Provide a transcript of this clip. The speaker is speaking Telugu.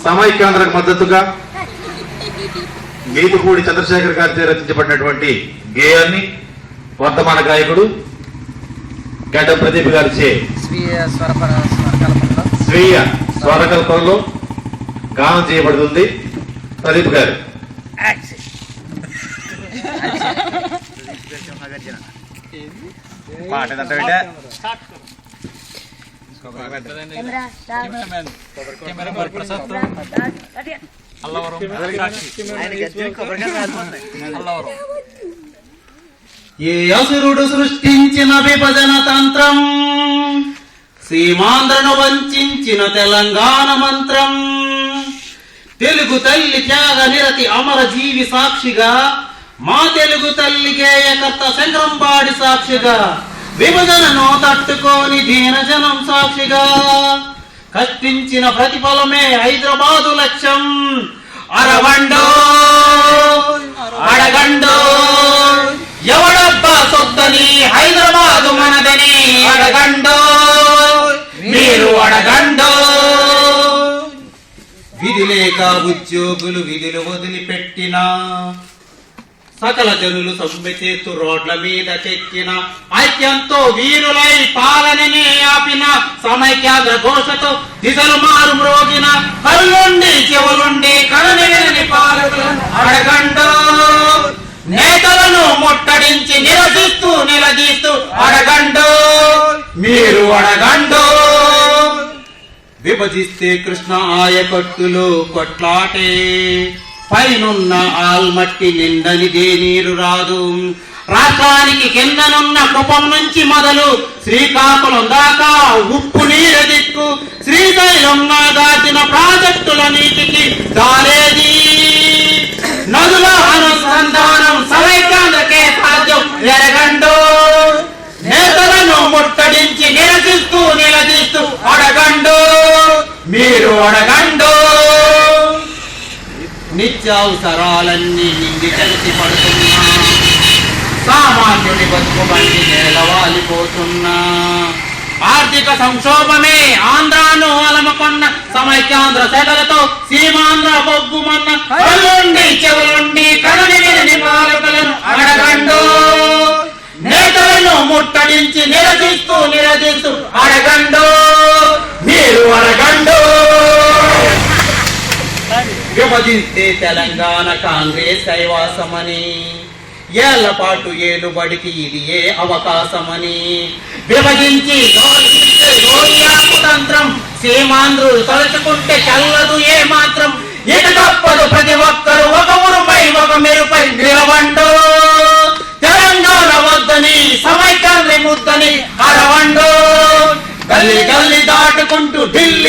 సమైక్యాంధ్రకు మద్దతుగా గీతుపూడి చంద్రశేఖర్ గారితో రచించబడినటువంటి గేయాన్ని వర్తమాన గాయకుడు గడ్డ ప్రదీప్ గారిచే స్వీయ స్వరకల్పంలో గానం చేయబడుతుంది. ప్రదీప్ గారు ఏ అసురుడు సృష్టించిన విభజన తంత్రం, సీమాంధ్రను వంచిన తెలంగాణ మంత్రం, తెలుగు తల్లి త్యాగ నిరతి అమర జీవి సాక్షిగా, మా తెలుగు తల్లి గేయకర్త శంకరంబాడి సాక్షిగా, విభజనను తట్టుకోని దీనజనం సాక్షిగా, కష్టించిన ప్రతిఫలమే హైదరాబాదు లక్ష్యం. అరవండో అడగండో ఎవడబ్బా సొద్దని, హైదరాబాదు మనదని అడగండో, మీరు అడగండో. విధి లేక ఉద్యోగులు విధులు వదిలిపెట్టిన, సకల జనులు సమ్మె చేస్తూ రోడ్ల మీద చెక్కిన, ఐక్యంతో వీరులై పాలనని ఆపిన, సమైక్యాంధ్ర ఘోషతో దిశలు మారు మ్రోగిన, కళ్ళుండి చెవులుండి కనని పాలకులను అడగండో, నేతలను ముట్టడించి నిలదీస్తూ అడగండో, మీరు అడగండో. విభజిస్తే కృష్ణ ఆయకట్టులో కొట్లాటే, పైనున్న ఆల్మట్టి నిండనిదే నీరు రాదు. రాష్ట్రానికి కిందనున్న కుప్పం నుంచి మొదలు శ్రీకాకుళం దాకా ఉప్పు నీరు దిక్కు, శ్రీశైలం దాచిన ప్రాజెక్టుల నీటికి దారేది. నదుల అనుసంధానం సమైక్యాంధ్రకే సాధ్యం ఎరగండో, నేతలను ముట్టడించి నిలదీస్తూ అడగండో, మీరు అడగండో. నిత్యావసరాలన్నీ నిండి కలిసి పడుతున్నా, సామాన్యుని బతుకుబండి నేలవాలిపోతున్నా, ఆర్థిక సంక్షోభమే ఆంధ్రాను అలమకొన్న, సమైక్యాంధ్ర సెగలతో సీమాంధ్ర బొగ్గుమన్న, కళ్ళుండి చెవులుండి కనని పాలకులను అడగండో, నేతలను ముట్టడించి నిలదీస్తూ అడగండో, మీరు అడగండో. విభజిస్తే తెలంగాణ కాంగ్రెస్ కైవాసమని, ఏళ్ల పాటు ఏలుబడికి ఇది ఏ అవకాశమని, విభజించి తంత్రం సీమాంధ్రులు తలుచుకుంటే చల్లదు ఏ మాత్రం. ఇక తప్పదు ప్రతి ఒక్కరు ఒక ఊరుపై ఒక మెరుపై నిలవండో, తెలంగాణ వద్దని సమైక్యాంధ్ర ముద్దని అరవండో. గల్లీ గల్లీ దాటుకుంటూ ఢిల్లీ